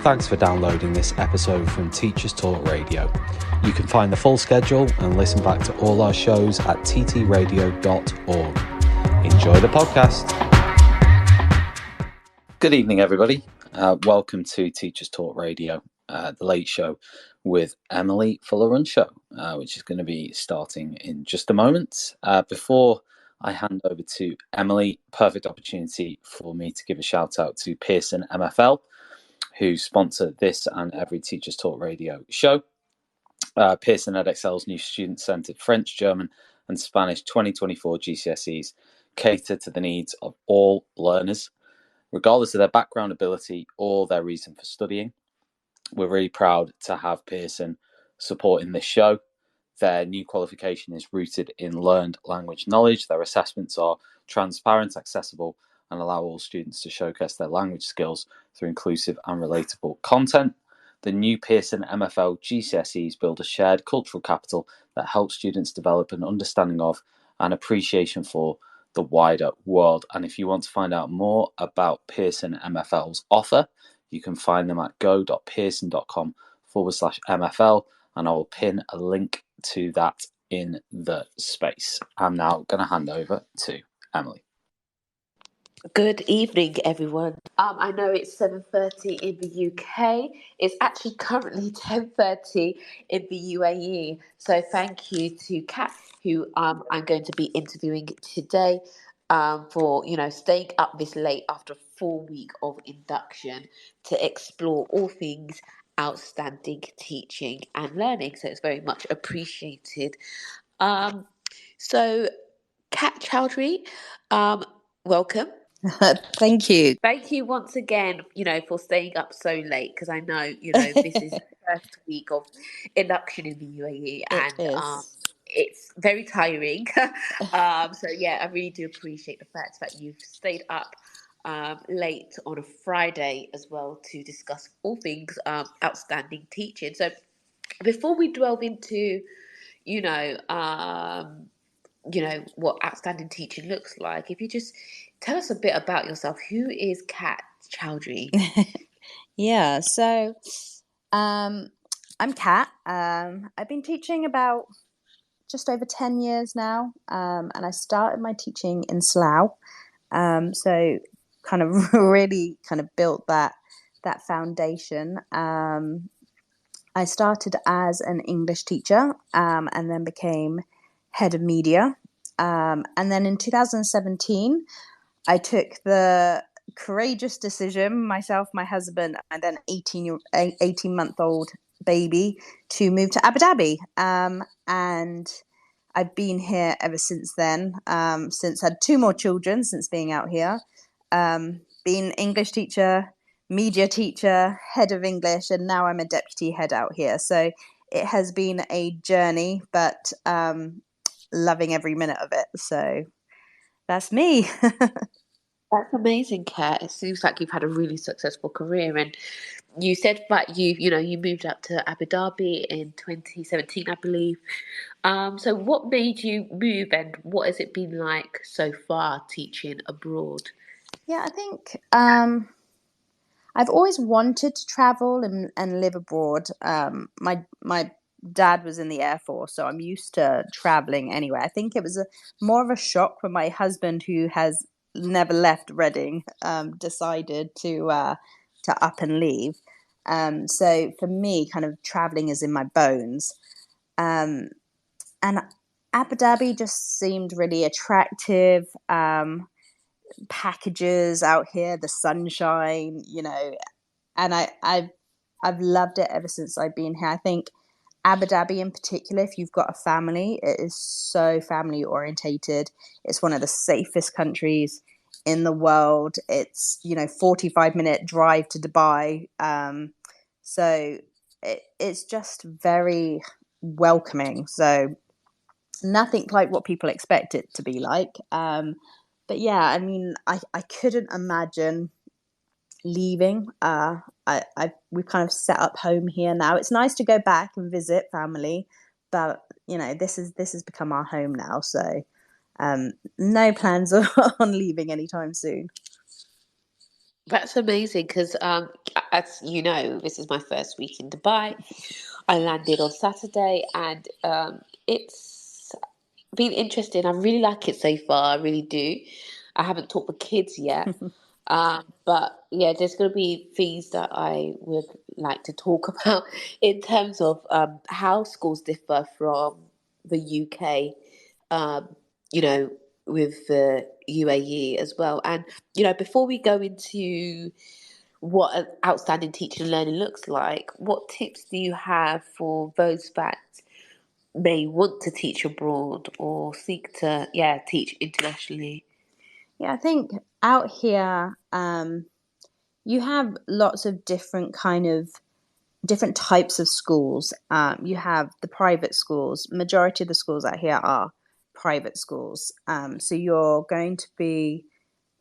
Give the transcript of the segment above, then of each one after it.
Thanks for downloading this episode from Teachers Talk Radio. You can find the full schedule and listen back to all our shows at ttradio.org. Enjoy the podcast. Good evening, everybody. Welcome to Teachers Talk Radio, the late show with Emily Fuller-Runshaw, which is going to be starting in just a moment. Before I hand over to Emily, perfect opportunity for me to give a shout out to Pearson MFL, who sponsor this and every Teachers Talk Radio show. Pearson EdXL's new student-centered French, German and Spanish 2024 GCSEs cater to the needs of all learners, regardless of their background, ability or their reason for studying. We're really proud to have Pearson supporting this show. Their new qualification is rooted in learned language knowledge. Their assessments are transparent, accessible, and allow all students to showcase their language skills through inclusive and relatable content. The new Pearson MFL GCSEs build a shared cultural capital that helps students develop an understanding of and appreciation for the wider world. And if you want to find out more about Pearson MFL's offer, you can find them at go.pearson.com/MFL, and I will pin a link to that in the space. I'm now going to hand over to Emily. Good evening, everyone. I know it's 7:30 in the UK. It's actually currently 10:30 in the UAE. So thank you to Kat, who I'm going to be interviewing today, for staying up this late after a full week of induction to explore all things outstanding teaching and learning. So it's very much appreciated. So Kat Chowdhury, welcome. Thank you. Thank you once again, for staying up so late, because I know, this is the first week of induction in the UAE, and it's very tiring. So yeah, I really do appreciate the fact that you've stayed up late on a Friday as well to discuss all things outstanding teaching. So before we delve into, what outstanding teaching looks like, if you just tell us a bit about yourself. Who is Kat Chowdhury? Yeah, so I'm Kat. I've been teaching about just over 10 years now, and I started my teaching in Slough. So kind of really kind of built that foundation. I started as an English teacher, and then became head of media. And then in 2017, I took the courageous decision, myself, my husband, and then 18-month-old baby, to move to Abu Dhabi. And I've been here ever since then, since I had 2 more children since being out here. Been English teacher, media teacher, head of English, and now I'm a deputy head out here. So it has been a journey, but loving every minute of it. So that's me. That's amazing, Kat. It seems like you've had a really successful career, and you said that you moved up to Abu Dhabi in 2017, I believe. So what made you move, and what has it been like so far teaching abroad? Yeah, I think I've always wanted to travel and live abroad. My dad was in the Air Force, so I'm used to traveling anyway. I think it was more of a shock when my husband, who has never left Reading, decided to up and leave. So for me, kind of traveling is in my bones. And Abu Dhabi just seemed really attractive. Packages out here, the sunshine, and I've loved it ever since I've been here. I think Abu Dhabi in particular, if you've got a family, it is so family orientated. It's one of the safest countries in the world. It's 45-minute drive to Dubai. So it's just very welcoming. So nothing like what people expect it to be like. But yeah, I mean, I couldn't imagine leaving. We've kind of set up home here now. It's nice to go back and visit family, but this has become our home now. So no plans on leaving anytime soon. That's amazing because, as you know, this is my first week in Dubai. I landed on Saturday, and it's been interesting. I really like it so far. I really do. I haven't taught the kids yet, but yeah, there's going to be things that I would like to talk about in terms of how schools differ from the UK, um, you know, with the UAE as well. And, before we go into what an outstanding teaching and learning looks like, what tips do you have for those that may want to teach abroad or seek to, teach internationally? Yeah, I think out here, you have lots of different types of schools. You have the private schools. Majority of the schools out here are private schools. So you're going to be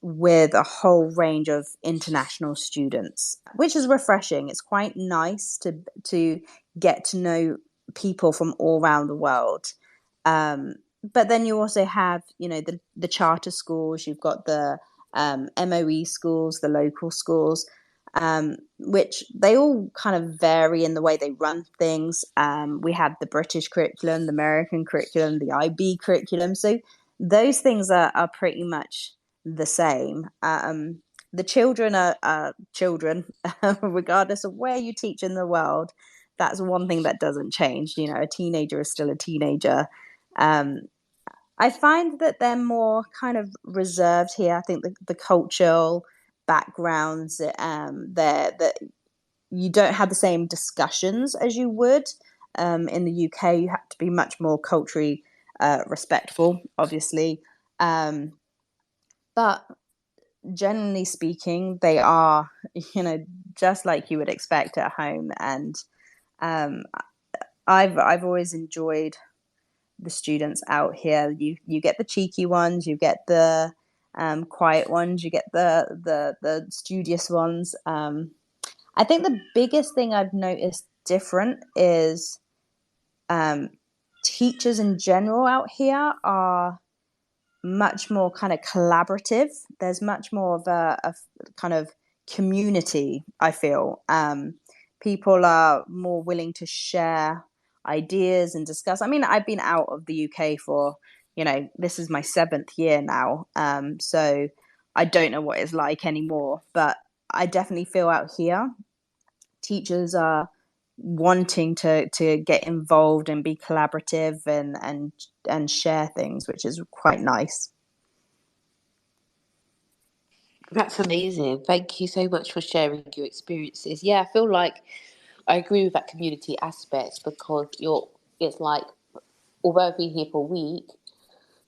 with a whole range of international students, which is refreshing. It's quite nice to get to know people from all around the world. But then you also have, the charter schools. You've got the MOE schools, the local schools, which they all kind of vary in the way they run things. We have the British curriculum, the American curriculum, the IB curriculum. So those things are pretty much the same. The children are children, regardless of where you teach in the world. That's one thing that doesn't change. A teenager is still a teenager. Um, I find that they're more kind of reserved here. I think the cultural backgrounds, that you don't have the same discussions as you would in the UK. You have to be much more culturally respectful, obviously. But generally speaking, they are, just like you would expect at home. And um, I've always enjoyed the students out here. You get the cheeky ones, you get the quiet ones, you get the studious ones. I think the biggest thing I've noticed different is teachers in general out here are much more kind of collaborative. There's much more of a kind of community, I feel. People are more willing to share ideas and discuss. I mean, I've been out of the UK for, this is my 7th year now. So I don't know what it's like anymore, but I definitely feel out here teachers are wanting to get involved and be collaborative and share things, which is quite nice. That's amazing. Thank you so much for sharing your experiences. Yeah, I feel like I agree with that community aspect because it's like, although I've been here for a week,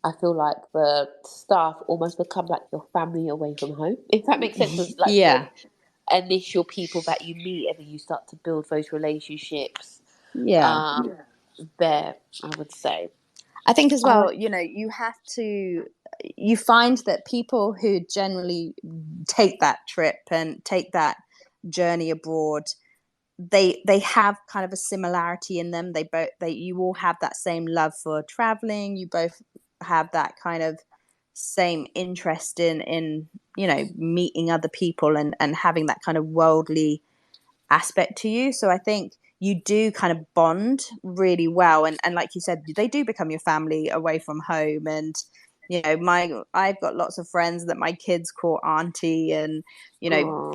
I feel like the staff almost become like your family away from home. If that makes sense, it's like Yeah, the initial people that you meet and then you start to build those relationships yeah. there, I would say. I think as well, you find that people who generally take that trip and take that journey abroad, they have kind of a similarity in them. You all have that same love for traveling. You both have that kind of same interest in meeting other people and having that kind of worldly aspect to you. So I think you do kind of bond really well, and like you said, they do become your family away from home. And I've got lots of friends that my kids call auntie, and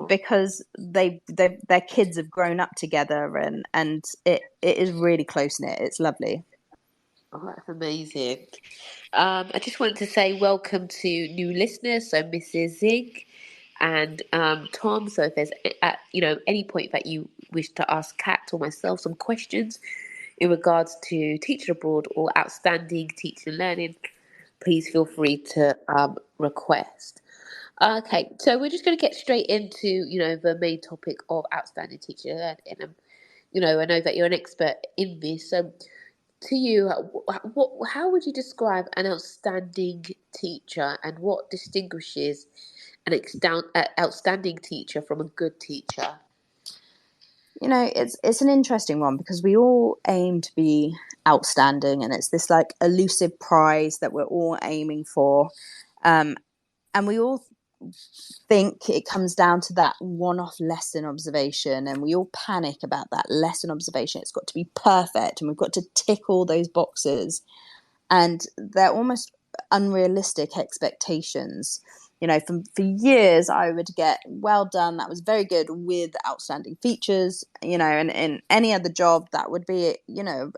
because their kids have grown up together, and it is really close knit. It's lovely. Oh, that's amazing. I just wanted to say welcome to new listeners, so Mrs. Zig and Tom. So if there's at any point that you wish to ask Kat or myself some questions in regards to teaching abroad or outstanding teaching and learning, please feel free to request. Okay, so we're just going to get straight into the main topic of outstanding teaching and learning. And I know that you're an expert in this. So to you, how would you describe an outstanding teacher, and what distinguishes an outstanding teacher from a good teacher? It's an interesting one because we all aim to be outstanding, and it's this like elusive prize that we're all aiming for. And we all think it comes down to that one-off lesson observation, and we all panic about that lesson observation. It's got to be perfect and we've got to tick all those boxes, and they're almost unrealistic expectations. For years I would get well done, that was very good, with outstanding features, and in any other job that would be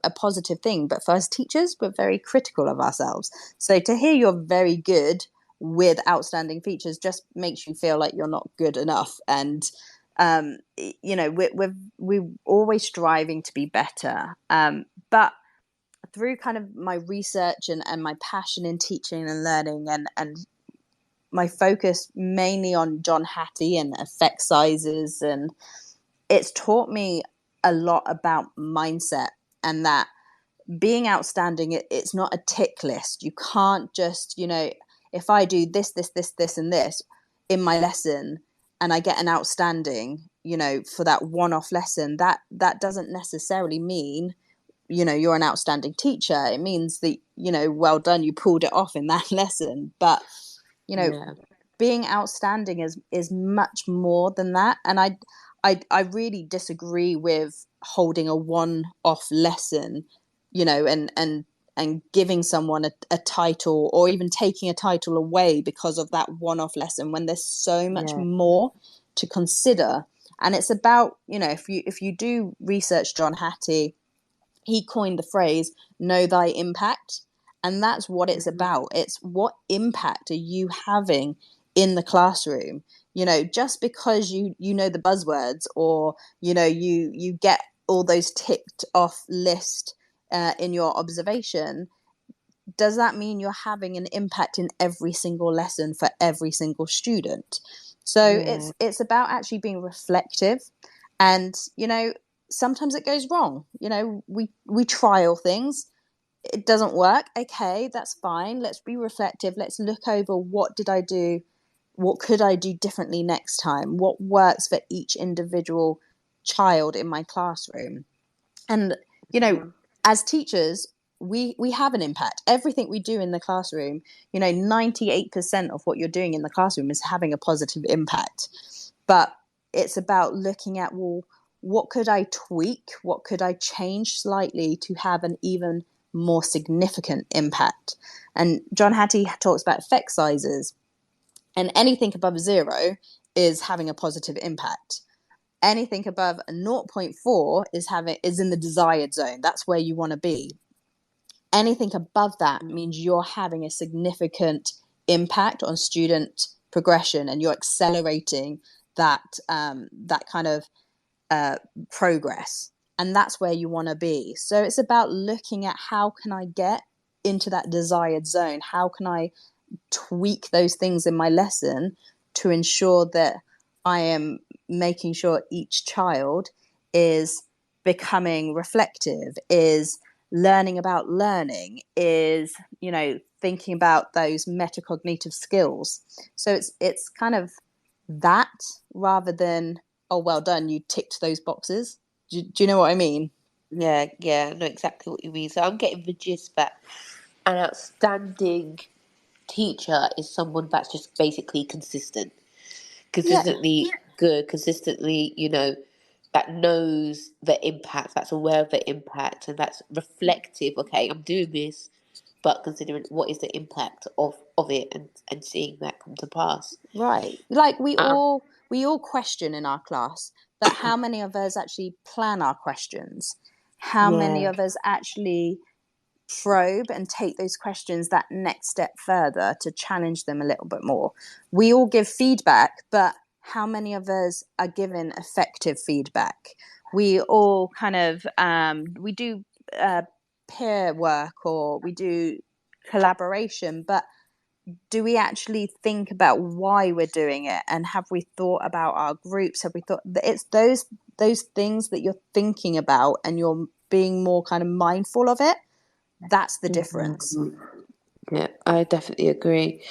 a positive thing. But for us teachers, we're very critical of ourselves, so to hear you're very good with outstanding features just makes you feel like you're not good enough. And we're always striving to be better, but through kind of my research and my passion in teaching and learning, and my focus mainly on John Hattie and effect sizes, and it's taught me a lot about mindset, and that being outstanding, it's not a tick list. You can't just, if I do this, and this in my lesson and I get an outstanding, for that one-off lesson, that doesn't necessarily mean, you're an outstanding teacher. It means that, well done, you pulled it off in that lesson. But, being outstanding is much more than that. And I really disagree with holding a one-off lesson, and giving someone a title, or even taking a title away because of that one-off lesson, when there's so much more to consider. And it's about, if you do research John Hattie, he coined the phrase, know thy impact. And that's what it's about. It's what impact are you having in the classroom? Just because you know the buzzwords, or, you get all those ticked off list in your observation, does that mean you're having an impact in every single lesson for every single student? So it's about actually being reflective. And, sometimes it goes wrong. We trial things. It doesn't work. Okay, that's fine. Let's be reflective. Let's look over, what did I do? What could I do differently next time? What works for each individual child in my classroom? And, as teachers, we have an impact. Everything we do in the classroom, 98% of what you're doing in the classroom is having a positive impact. But it's about looking at, well, what could I tweak? What could I change slightly to have an even more significant impact? And John Hattie talks about effect sizes, and anything above 0 is having a positive impact. Anything above a 0.4 is in the desired zone. That's where you want to be. Anything above that means you're having a significant impact on student progression, and you're accelerating that kind of progress. And that's where you want to be. So it's about looking at, how can I get into that desired zone? How can I tweak those things in my lesson to ensure that I am making sure each child is becoming reflective, is learning about learning, is, thinking about those metacognitive skills. So it's kind of that, rather than, oh, well done, you ticked those boxes. Do you know what I mean? Yeah, I know exactly what you mean. So I'm getting the gist that an outstanding teacher is someone that's just basically consistently good, consistently, that knows the impact, that's aware of the impact, and that's reflective. Okay, I'm doing this, but considering what is the impact of it, and seeing that come to pass. Right. Like we all question in our class, but how many of us actually plan our questions? How many of us actually probe and take those questions that next step further to challenge them a little bit more? We all give feedback, but how many of us are given effective feedback? We all kind of we do peer work, or we do collaboration, but do we actually think about why we're doing it? And have we thought about our groups? Have we thought that it's those things that you're thinking about, and you're being more kind of mindful of it? That's the difference. Yeah, I definitely agree.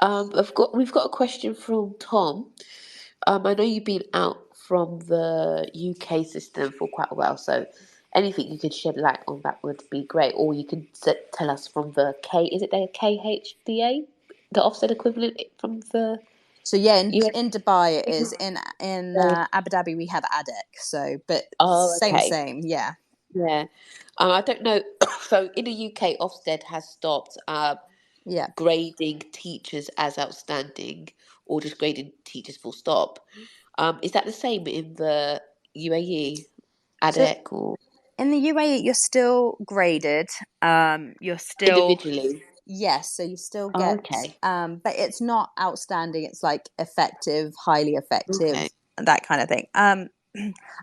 We've got a question from Tom. I know you've been out from the UK system for quite a while, so anything you could shed light on that would be great. Or you could tell us from the is it the KHDA, the Ofsted equivalent from the So yeah, Yeah. in Dubai it is. In Abu Dhabi we have ADEC. So, but Okay. same. Yeah. Yeah. I don't know. So in the UK, Ofsted has stopped Yeah. grading teachers as outstanding, or just grading teachers full stop. Is that the same in the UAE, So ADEC, or in the UAE you're still graded. You're still individually? Yes, so you still Oh, get, okay. but it's not outstanding. It's like effective, highly effective, Okay. that kind of thing.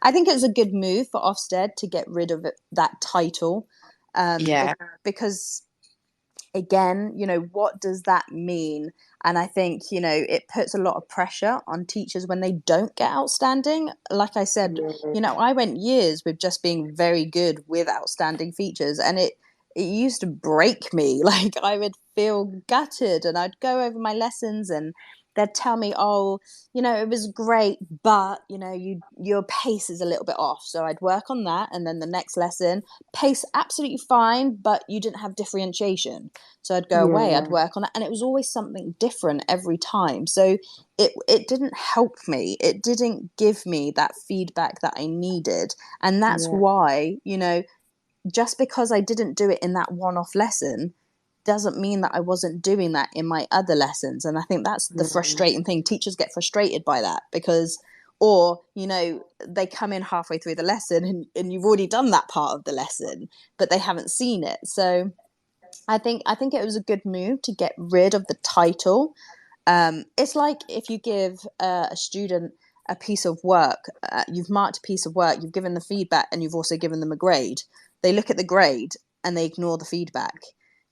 I think it's a good move for Ofsted to get rid of that title, Yeah. because again, what does that mean? And I think, it puts a lot of pressure on teachers when they don't get outstanding. Like I said, Yeah. I went years with just being very good with outstanding features, and it used to break me. Like I would feel gutted, and I'd go over my lessons and they'd tell me, oh, it was great, but your pace is a little bit off. So I'd work on that, and then the next lesson, pace absolutely fine, but you didn't have differentiation. So I'd go away, I'd Yeah. work on that, and it was always something different every time. So it didn't help me. It didn't give me that feedback that I needed. And that's Yeah. why, just because I didn't do it in that one-off lesson doesn't mean that I wasn't doing that in my other lessons. And I think that's the Yeah. frustrating thing. Teachers get frustrated by that because, or, they come in halfway through the lesson and you've already done that part of the lesson, but they haven't seen it. So I think it was a good move to get rid of the title. It's like if you give a student a piece of work, you've marked a piece of work, you've given the feedback, and you've also given them a grade. They look at the grade and they ignore the feedback.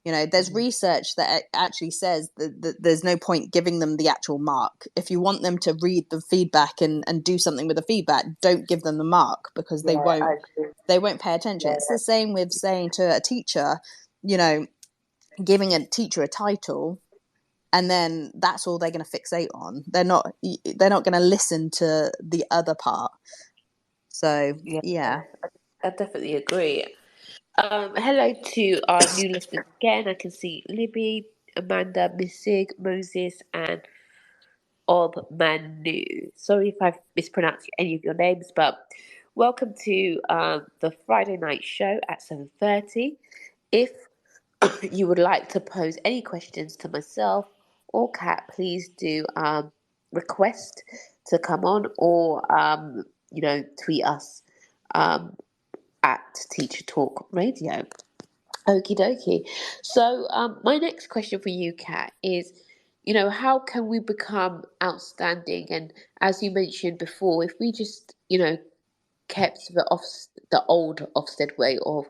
There's research that actually says that there's no point giving them the actual mark. If you want them to read the feedback and do something with the feedback, don't give them the mark, because Yeah. I agree. they won't pay attention. Yeah. It's the same with saying to a teacher, you know, giving a teacher a title, and then that's all they're going to fixate on. They're not going to listen to the other part. So Yeah. yeah. I definitely agree. Hello to our new listeners again. I can see Libby, Amanda, Missig, Moses, and Ob Manu. Sorry if I've mispronounced any of your names, but welcome to the Friday night show at 7:30. If you would like to pose any questions to myself or Kat, please do request to come on, or tweet us um, at Teacher Talk Radio. Okie dokie. So, my next question for you, Kat, is, how can we become outstanding? And as you mentioned before, if we just, kept the old Ofsted way of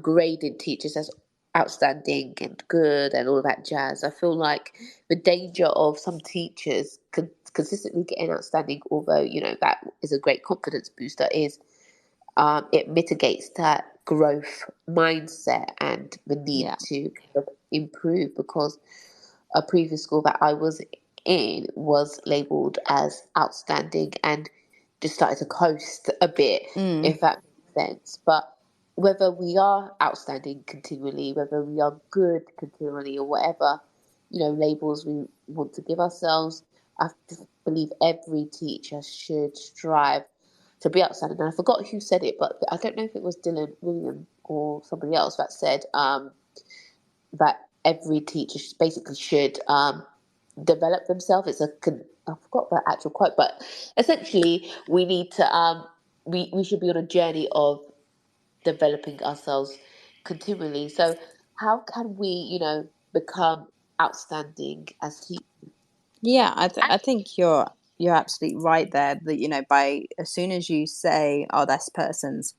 grading teachers as outstanding and good and all that jazz, I feel like the danger of some teachers consistently getting outstanding, although, that is a great confidence booster, is it mitigates that growth mindset and the need Yeah. to kind of improve, because a previous school that I was in was labelled as outstanding and just started to coast a bit, Mm. if that makes sense. But whether we are outstanding continually, whether we are good continually, or whatever, labels we want to give ourselves, I believe every teacher should strive to be outstanding. And I forgot who said it, but I don't know if it was Dylan William or somebody else that said that every teacher basically should develop themselves. I forgot the actual quote, but essentially we need to we should be on a journey of developing ourselves continually. So how can we, become outstanding as teachers? Yeah, I think you're absolutely right there. That by as soon as you say, "Oh, this person's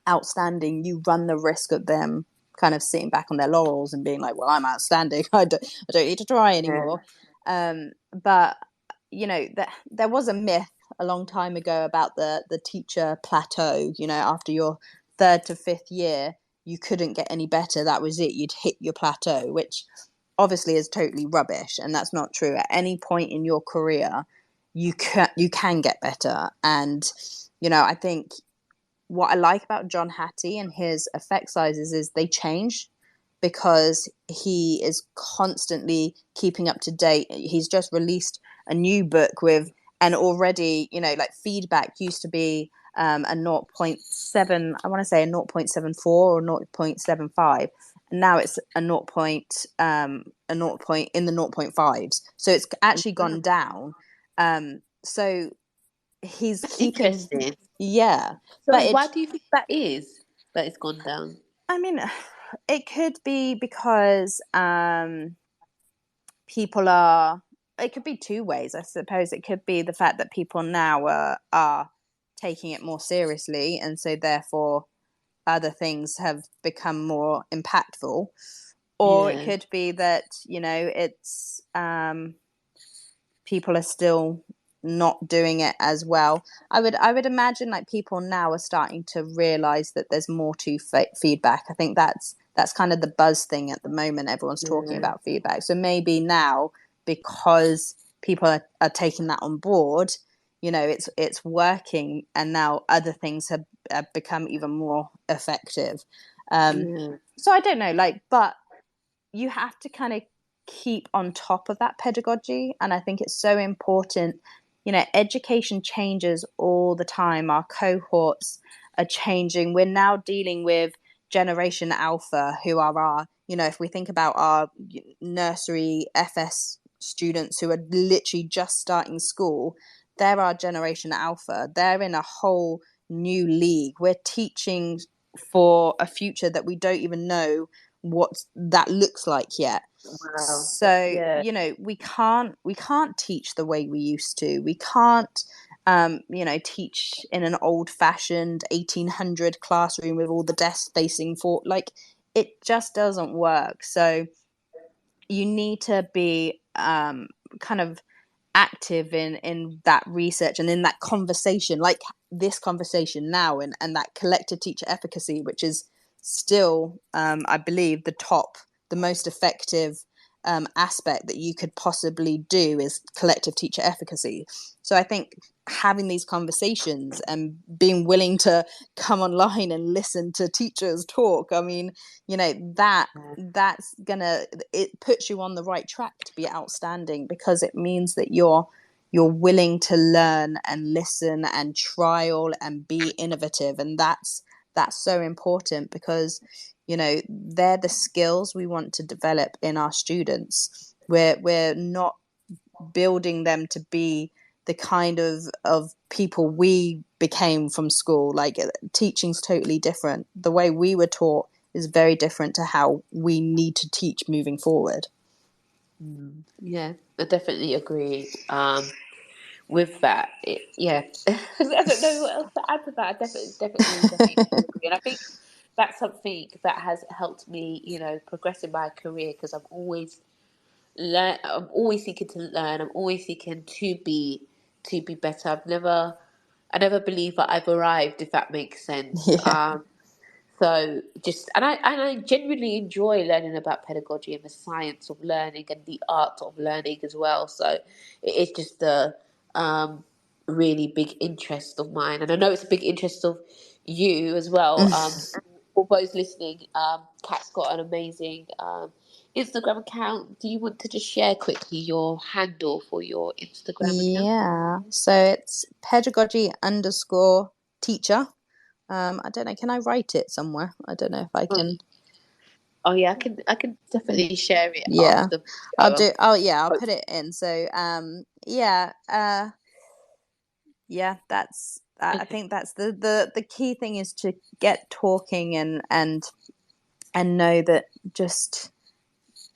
outstanding," you run the risk of them kind of sitting back on their laurels and being like, "Well, I'm outstanding. I don't need to try Yeah. anymore." But that there was a myth a long time ago about the teacher plateau. After your third to fifth year, you couldn't get any better. That was it. You'd hit your plateau, which obviously is totally rubbish, and that's not true. At any point in your career, you can get better. And I think what I like about John Hattie and his effect sizes is they change because he is constantly keeping up to date. He's just released a new book with, and already, like feedback used to be a zero point 0.7, I want to say a 0.74 or 0.75. And now it's a 0. A 0 point in the 0.5s. So it's actually gone down. So he's That's keeping, interesting. yeah. So But why do you think that is, that it's gone down? I mean, it could be because people are, it could be two ways, I suppose. It could be the fact that people now are taking it more seriously, and so therefore other things have become more impactful. Or it Yeah. could be that, it's people are still not doing it as well. I would imagine like people now are starting to realize that there's more to feedback. I think that's kind of the buzz thing at the moment. Everyone's talking about feedback. So maybe now, because people are taking that on board, it's working, and now other things have become even more effective. So I don't know, but you have to kind of keep on top of that pedagogy, and I think it's so important. Education changes all the time. Our cohorts are changing. We're now dealing with Generation Alpha, who are our, if we think about our nursery FS students who are literally just starting school, they're our Generation Alpha. They're in a whole new league. We're teaching for a future that we don't even know what that looks like yet. Wow. So we can't teach the way we used to. We can't teach in an old-fashioned 1800 classroom with all the desks facing forward. Like, it just doesn't work. So you need to be kind of active in that research and in that conversation, like this conversation now, and that collective teacher efficacy, which is still, I believe, the most effective aspect that you could possibly do is collective teacher efficacy. So I think having these conversations and being willing to come online and listen to teachers talk, I mean, that's it puts you on the right track to be outstanding, because it means that you're willing to learn and listen and trial and be innovative. And that's so important, because they're the skills we want to develop in our students. We're not building them to be the kind of people we became from school. Like, teaching's totally different. The way we were taught is very different to how we need to teach moving forward. Yeah, I definitely agree with that. I don't know what else to add to that. I definitely agree. And I think that's something that has helped me, progress in my career, because I'm always seeking to learn. I'm always seeking to be better. I never believe that I've arrived, if that makes sense. Yeah. So I genuinely enjoy learning about pedagogy and the science of learning and the art of learning as well. So it is just a really big interest of mine, and I know it's a big interest of you as well. For those listening, Kat's got an amazing Instagram account. Do you want to just share quickly your handle for your Instagram account? Yeah, so it's pedagogy_teacher. I don't know, can I write it somewhere? I don't know if I can. Oh yeah, I can definitely share it Yeah, after. I'll put it in. So that's I think that's the key thing, is to get talking and know that just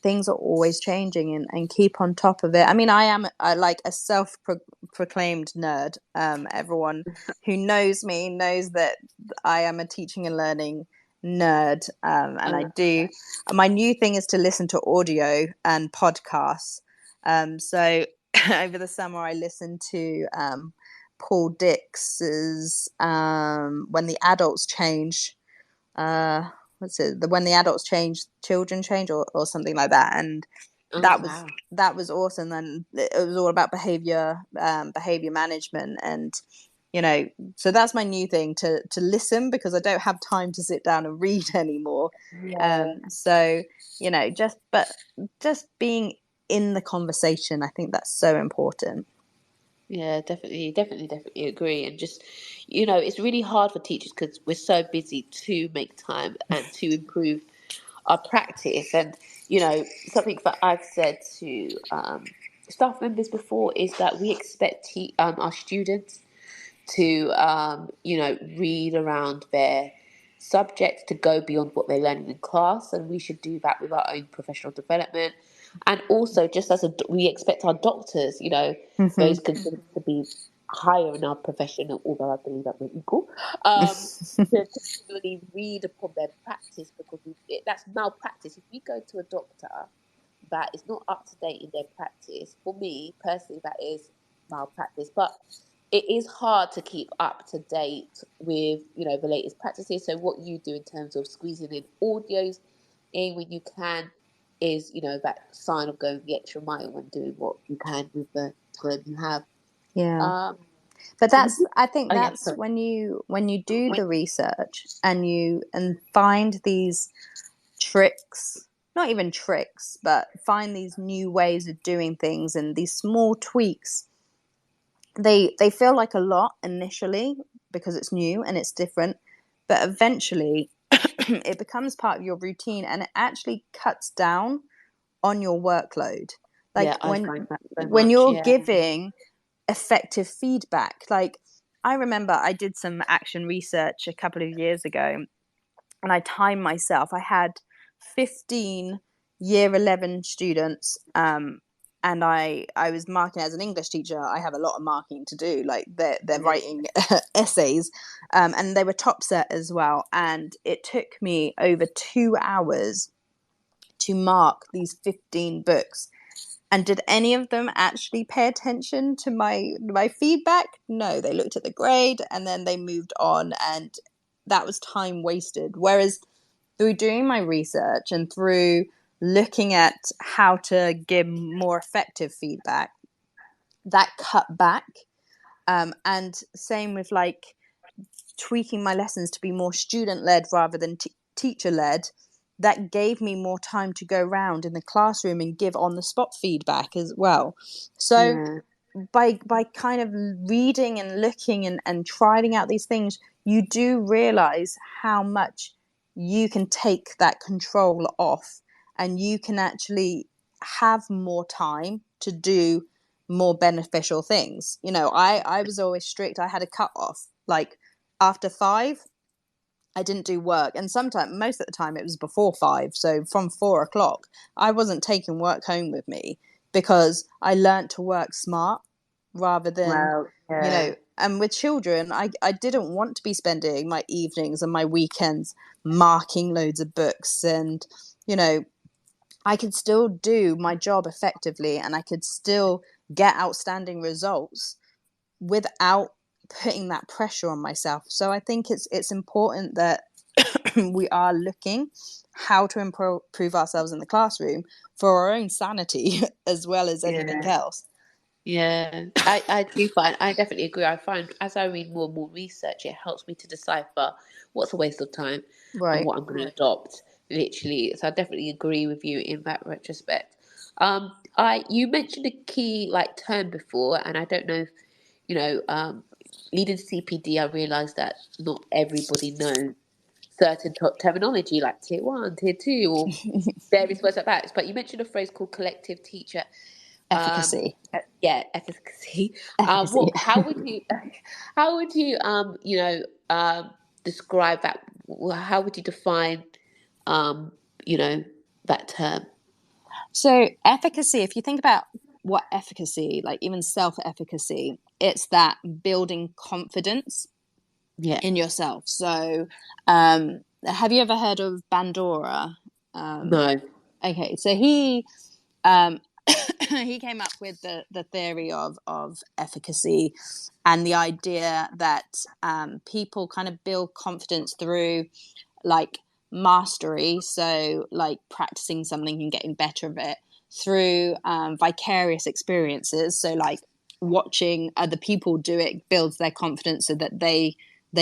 things are always changing, and keep on top of it. I mean, I like a self-proclaimed nerd. Everyone who knows me knows that I am a teaching and learning nerd, and I do. My new thing is to listen to audio and podcasts. So over the summer, I listened to Paul Dix's "When the Adults Change." What's it? When the adults change, children change, or something like that. And that was awesome. And it was all about behavior management, and So that's my new thing, to listen, because I don't have time to sit down and read anymore. So just being in the conversation, I think that's so important. Yeah, definitely agree. And just, it's really hard for teachers because we're so busy to make time and to improve our practice. And, something that I've said to staff members before is that we expect our students to, read around their subjects, to go beyond what they're learning in class. And we should do that with our own professional development. And also, just as we expect our doctors, those considered to be higher in our profession, although I believe that we're equal, to continually read upon their practice, because that's malpractice. If we go to a doctor that is not up to date in their practice, for me personally, that is malpractice. But it is hard to keep up to date with, the latest practices. So what you do in terms of squeezing in audios in when you can is, that sign of going the extra mile and doing what you can with the time you have. Yeah. But I think that's when you do the research and find these tricks, not even tricks, but find these new ways of doing things and these small tweaks. They feel like a lot initially because it's new and it's different, but eventually it becomes part of your routine, and it actually cuts down on your workload. Like I find that so when much, you're giving effective feedback. Like, I remember I did some action research a couple of years ago, and I timed myself. I had 15 year 11 students, and I was marking as an English teacher. I have a lot of marking to do, like they're writing essays, and they were top set as well. And it took me over 2 hours to mark these 15 books. And did any of them actually pay attention to my feedback? No, they looked at the grade and then they moved on, and that was time wasted. Whereas through doing my research and through looking at how to give more effective feedback, that cut back. And same with like tweaking my lessons to be more student-led rather than teacher-led. That gave me more time to go around in the classroom and give on-the-spot feedback as well. So by kind of reading and looking and trying out these things, you do realize how much you can take that control off, and you can actually have more time to do more beneficial things. I was always strict. I had a cut off. Like, after 5, I didn't do work. And most of the time it was before 5. So from 4 o'clock, I wasn't taking work home with me, because I learned to work smart rather than, and with children, I didn't want to be spending my evenings and my weekends marking loads of books. And, I could still do my job effectively, and I could still get outstanding results without putting that pressure on myself. So I think it's important that we are looking how to improve ourselves in the classroom for our own sanity as well as anything else. I do find, I definitely agree. I find as I read more and more research, it helps me to decipher what's a waste of time and what I'm going to adopt, literally. So I definitely agree with you in that retrospect. You mentioned a key term before, and I don't know if leading to CPD, I realised that not everybody knows certain terminology like tier 1, tier 2, or various words like that. But you mentioned a phrase called collective teacher efficacy. Efficacy. How would you describe that? How would you define that term? So efficacy, if you think about what efficacy, like even self-efficacy, it's that building confidence in yourself. So have you ever heard of Bandura? No. Okay, so he he came up with the theory of efficacy, and the idea that people kind of build confidence through mastery, so practicing something and getting better of it, through vicarious experiences, so watching other people do it builds their confidence so that they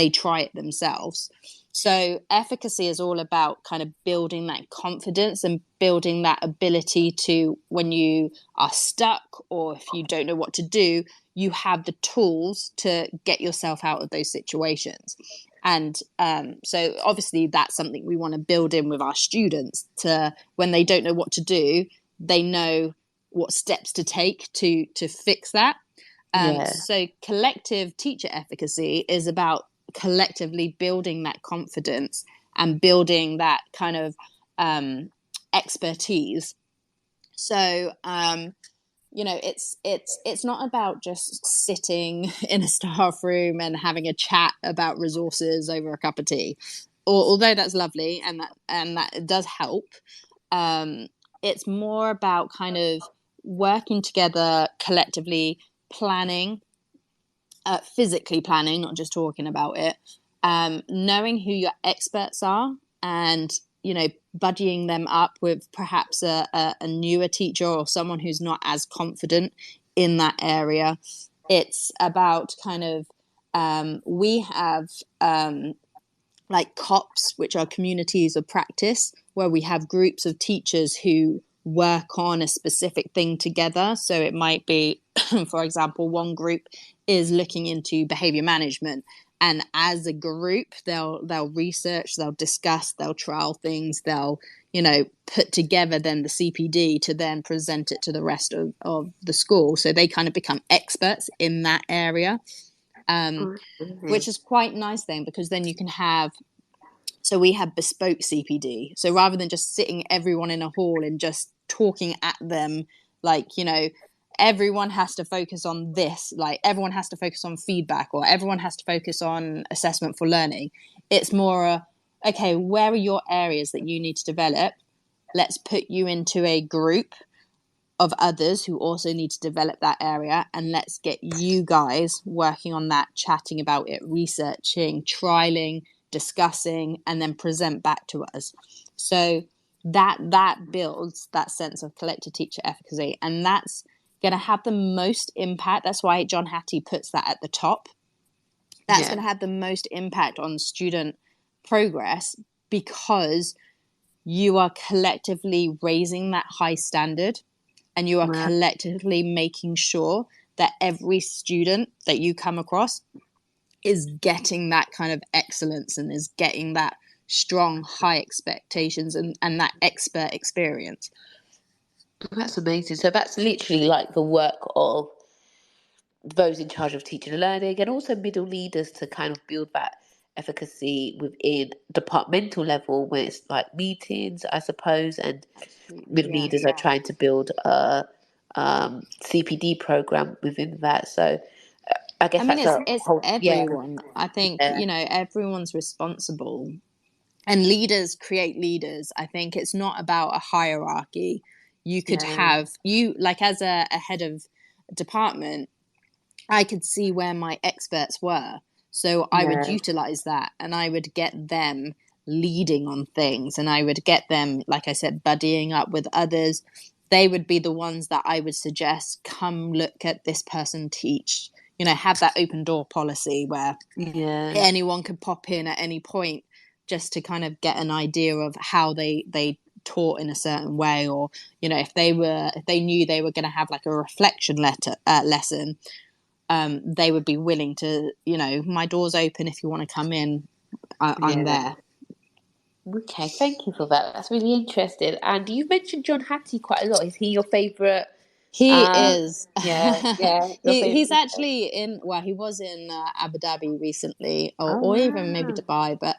try it themselves. So efficacy is all about kind of building that confidence and building that ability to, when you are stuck or if you don't know what to do, you have the tools to get yourself out of those situations. And so obviously that's something we want to build in with our students, to when they don't know what to do, they know what steps to take to fix that. So collective teacher efficacy is about collectively building that confidence and building that kind of expertise. So it's not about just sitting in a staff room and having a chat about resources over a cup of tea, although that's lovely and that does help. It's more about kind of working together collectively, planning, physically planning, not just talking about it, knowing who your experts are and, buddying them up with perhaps a newer teacher or someone who's not as confident in that area. It's about kind of, we have like COPs, which are communities of practice, where we have groups of teachers who work on a specific thing together. So it might be, for example, one group is looking into behavior management, and as a group they'll research, they'll discuss, they'll trial things, they'll put together then the CPD to then present it to the rest of the school, so they kind of become experts in that area, which is quite nice then, because then you can have, so we have bespoke CPD. So rather than just sitting everyone in a hall and just talking at them, like, everyone has to focus on this, like everyone has to focus on feedback or everyone has to focus on assessment for learning. It's more, okay, where are your areas that you need to develop? Let's put you into a group of others who also need to develop that area, and let's get you guys working on that, chatting about it, researching, trialing, discussing, and then present back to us. So that builds that sense of collective teacher efficacy, and that's going to have the most impact. That's why John Hattie puts that at the top. That's going to have the most impact on student progress, because you are collectively raising that high standard, and you are collectively making sure that every student that you come across is getting that kind of excellence and is getting that strong, high expectations and that expert experience. That's amazing. So that's literally like the work of those in charge of teaching and learning, and also middle leaders to kind of build that efficacy within departmental level, where it's like meetings, I suppose, and middle leaders are trying to build a CPD program within that. So I guess it's everyone. I think everyone's responsible, and leaders create leaders. I think it's not about a hierarchy. You could have like as a head of department, I could see where my experts were, so I would utilize that, and I would get them leading on things, and I would get them, like I said, buddying up with others. They would be the ones that I would suggest, come look at this person teach, have that open door policy where anyone could pop in at any point just to kind of get an idea of how they taught in a certain way, or if they knew they were going to have like a reflection lesson, they would be willing to, my door's open if you want to come in, I'm there. Okay, thank you for that. That's really interesting. And you mentioned John Hattie quite a lot. Is he your favourite? He is. He's favourite? actually he was in Abu Dhabi recently, or even maybe Dubai, but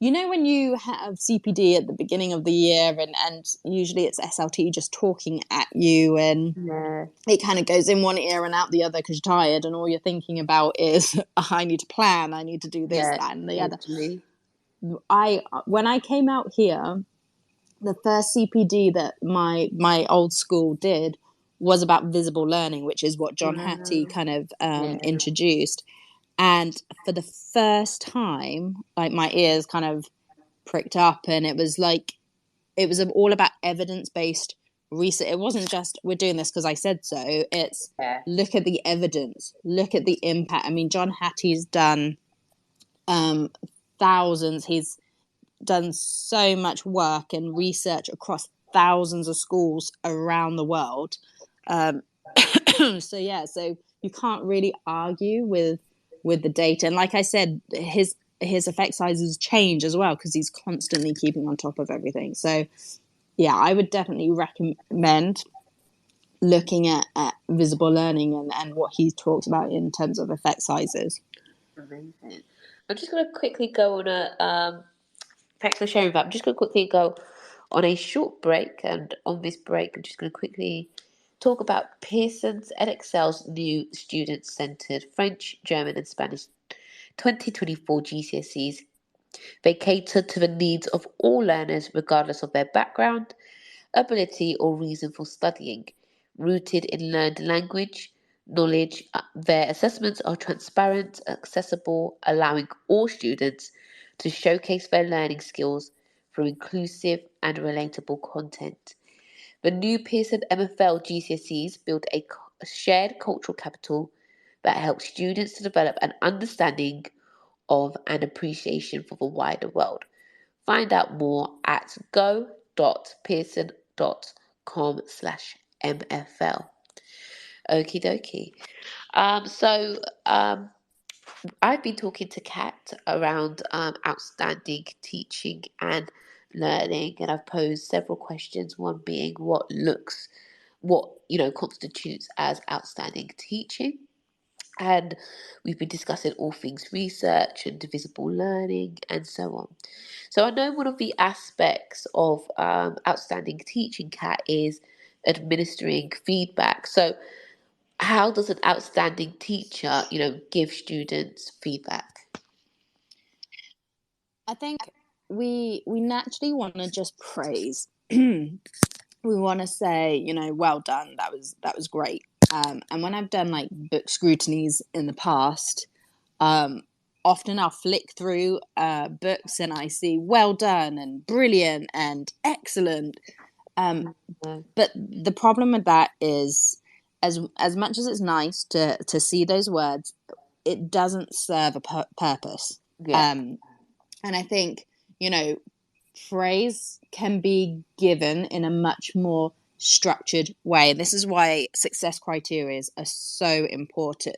when you have CPD at the beginning of the year, and usually it's SLT just talking at you, and it kind of goes in one ear and out the other because you're tired, and all you're thinking about is, I need to plan, I need to do this, that, and the other. When I came out here, the first CPD that my old school did was about visible learning, which is what John Hattie kind of introduced. And for the first time, like, my ears kind of pricked up, and it was all about evidence-based research. It wasn't just we're doing this because I said so. It's look at the evidence, look at the impact. I mean, John Hattie's done thousands. He's done so much work and research across thousands of schools around the world. So you can't really argue with the data. And like I said, his effect sizes change as well because he's constantly keeping on top of everything. So yeah, I would definitely recommend looking at visible learning and what he talks about in terms of effect sizes. Amazing. I'm just going to quickly go on a thanks for sharing that. I'm just going to quickly go on a short break, and on this break I'm just going to quickly talk about Pearson's Edexcel's new student-centered French, German and Spanish 2024 GCSEs. They cater to the needs of all learners regardless of their background, ability or reason for studying. Rooted in learned language, knowledge, their assessments are transparent, accessible, allowing all students to showcase their learning skills through inclusive and relatable content. The new Pearson MFL GCSEs build a shared cultural capital that helps students to develop an understanding of and appreciation for the wider world. Find out more at go.pearson.com/MFL. Okie dokie. I've been talking to Kat around outstanding teaching and learning, and I've posed several questions. One being what constitutes as outstanding teaching, and we've been discussing all things research and visible learning and so on. So I know one of the aspects of outstanding teaching, Kat, is administering feedback. So how does an outstanding teacher, give students feedback? I think we naturally want to just praise. We want to say, well done. That was great. And when I've done like book scrutinies in the past, often I'll flick through books and I see well done and brilliant and excellent. But the problem with that is, as much as it's nice to see those words, it doesn't serve a purpose. Yeah. And I think, praise can be given in a much more structured way. This is why success criteria are so important.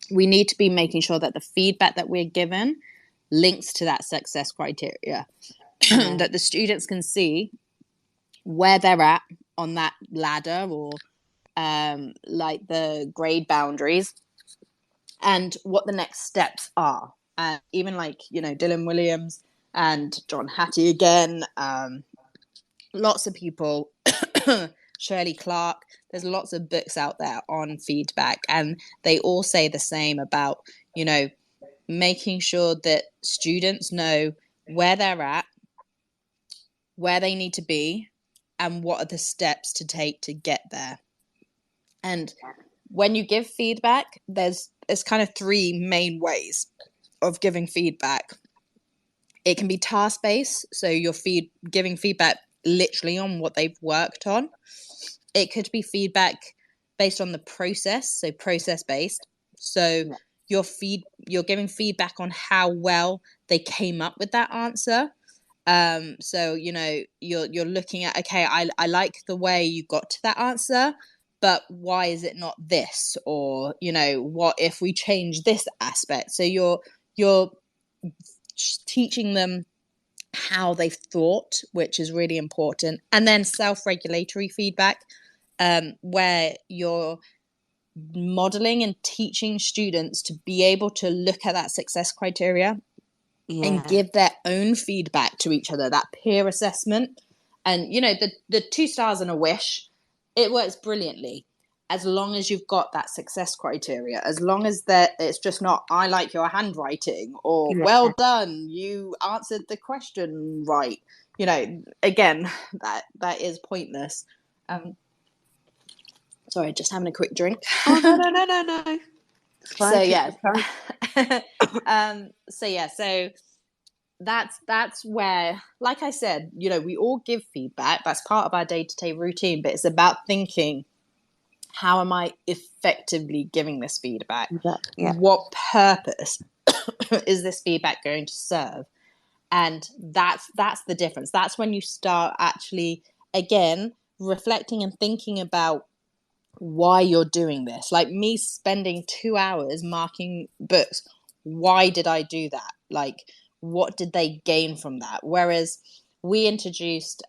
We need to be making sure that the feedback that we're given links to that success criteria, that the students can see where they're at on that ladder or like the grade boundaries and what the next steps are. Even like, Dylan Williams and John Hattie again, lots of people, Shirley Clark, there's lots of books out there on feedback, and they all say the same about, making sure that students know where they're at, where they need to be, and what are the steps to take to get there. And when you give feedback, there's kind of three main ways of giving feedback. It can be task-based, so you're giving feedback literally on what they've worked on. It could be feedback based on the process, so process-based. So you're giving feedback on how well they came up with that answer. So you're looking at, okay, I like the way you got to that answer, but why is it not this? Or what if we change this aspect? So you're teaching them how they've thought, which is really important. And then self-regulatory feedback, where you're modeling and teaching students to be able to look at that success criteria and give their own feedback to each other, that peer assessment. And, the 2 stars and a wish, it works brilliantly as long as you've got that success criteria, as long as that it's just not, I like your handwriting, or well done, you answered the question right. Again, that is pointless. Sorry, just having a quick drink. Oh, no. So yeah. So that's where, like I said, we all give feedback. That's part of our day-to-day routine, but it's about thinking, how am I effectively giving this feedback? Yeah. What purpose is this feedback going to serve? And that's the difference. That's when you start actually, again, reflecting and thinking about why you're doing this. Like me spending 2 hours marking books. Why did I do that? Like, what did they gain from that? Whereas we introduced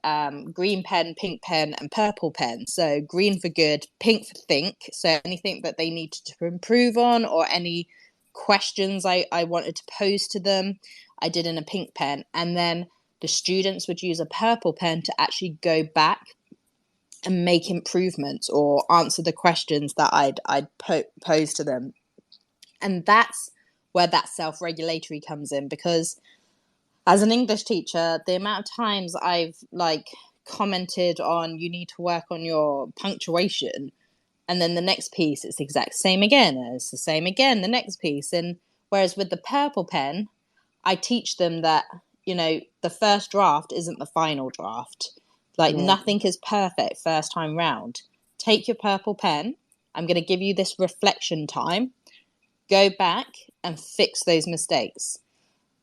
green pen, pink pen, and purple pen. So green for good, pink for think. So anything that they needed to improve on, or any questions I wanted to pose to them, I did in a pink pen. And then the students would use a purple pen to actually go back and make improvements or answer the questions that I'd pose to them. And that's where that self-regulatory comes in, because as an English teacher, the amount of times I've commented on, you need to work on your punctuation, and then the next piece it's the exact same again, and it's the same again the next piece. And whereas with the purple pen, I teach them that the first draft isn't the final draft. Nothing is perfect first time round. Take your purple pen. I'm going to give you this reflection time. Go back and fix those mistakes.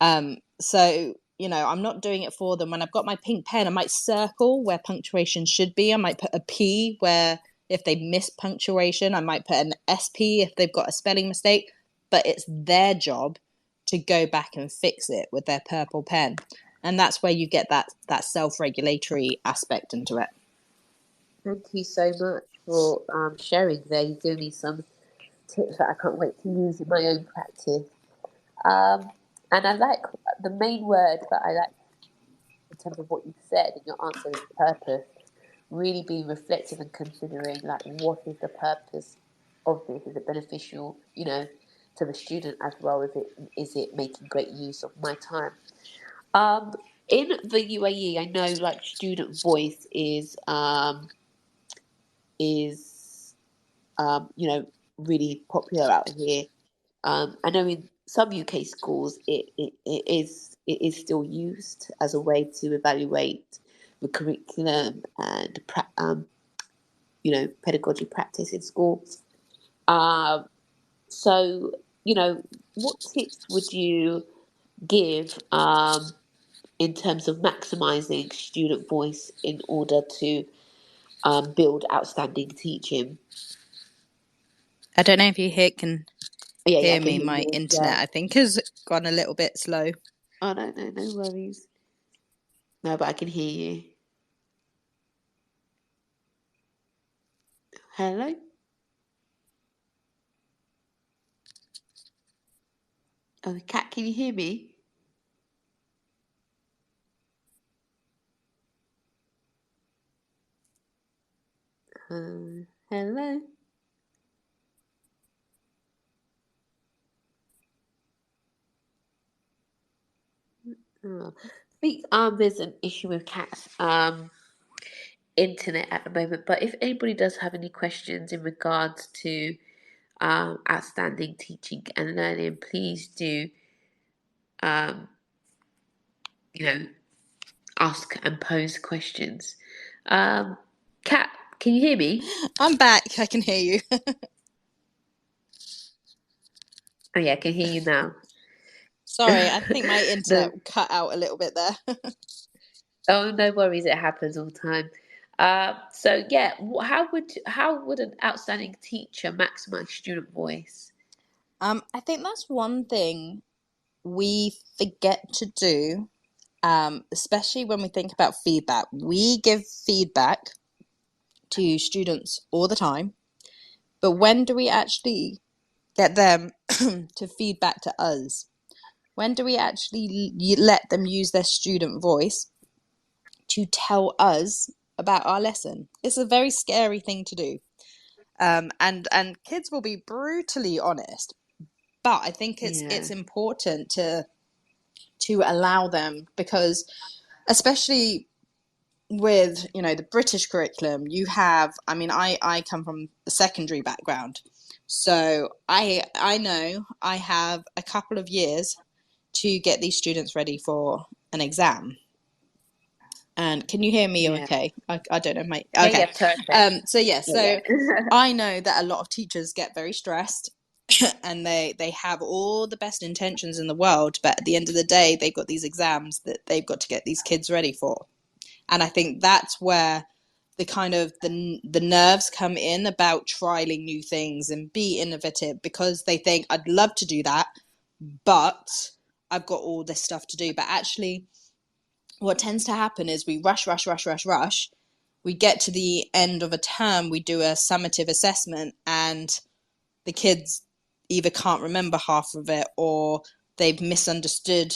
So, I'm not doing it for them. When I've got my pink pen, I might circle where punctuation should be. I might put a P where if they miss punctuation, I might put an SP if they've got a spelling mistake. But it's their job to go back and fix it with their purple pen. And that's where you get that self-regulatory aspect into it. Thank you so much for sharing there. You gave me some tips that I can't wait to use in my own practice. And I like the main word that I like in terms of what you said in your answer is purpose. Really being reflective and considering what is the purpose of this? Is it beneficial, to the student as well? Is it making great use of my time? In the UAE, I know student voice is really popular out here. I know in some UK schools it is still used as a way to evaluate the curriculum and pedagogy practice in school. So what tips would you give in terms of maximizing student voice in order to build outstanding teaching? I don't know if you can Yeah, hear I can me. hear My you. internet, Yeah. I think, has gone a little bit slow. Oh, no worries. No, but I can hear you. Hello? Oh, Kat, can you hear me? Hello? Oh. I think there's an issue with Kat's internet at the moment, but if anybody does have any questions in regards to outstanding teaching and learning, please do ask and pose questions. Kat, can you hear me? I'm back. I can hear you. Oh yeah, I can hear you now. Sorry, I think my internet No. cut out a little bit there. Oh, no worries. It happens all the time. So yeah, how would an outstanding teacher maximize student voice? I think that's one thing we forget to do, especially when we think about feedback. We give feedback to students all the time, but when do we actually get them to feedback to us? When do we actually let them use their student voice to tell us about our lesson? It's a very scary thing to do. And kids will be brutally honest, but I think it's important to allow them, because especially with the British curriculum, you have, I come from a secondary background, so I know I have a couple of years to get these students ready for an exam. And can you hear me okay? I don't know. Okay. Perfect. So I know that a lot of teachers get very stressed and they have all the best intentions in the world, but at the end of the day, they've got these exams that they've got to get these kids ready for. And I think that's where the kind of the nerves come in about trialing new things and be innovative, because they think, I'd love to do that, but I've got all this stuff to do. But actually, what tends to happen is we rush. We get to the end of a term, we do a summative assessment, and the kids either can't remember half of it or they've misunderstood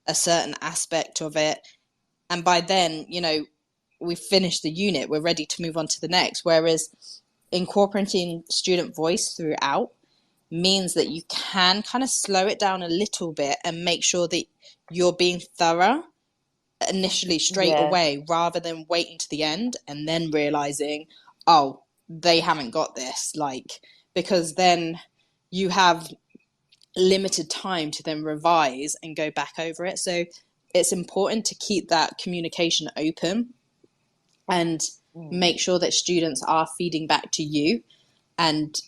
a certain aspect of it. And by then, we've finished the unit, we're ready to move on to the next. Whereas incorporating student voice throughout means that you can kind of slow it down a little bit and make sure that you're being thorough initially straight away, rather than waiting to the end and then realizing, oh, they haven't got this, because then you have limited time to then revise and go back over it. So it's important to keep that communication open and make sure that students are feeding back to you and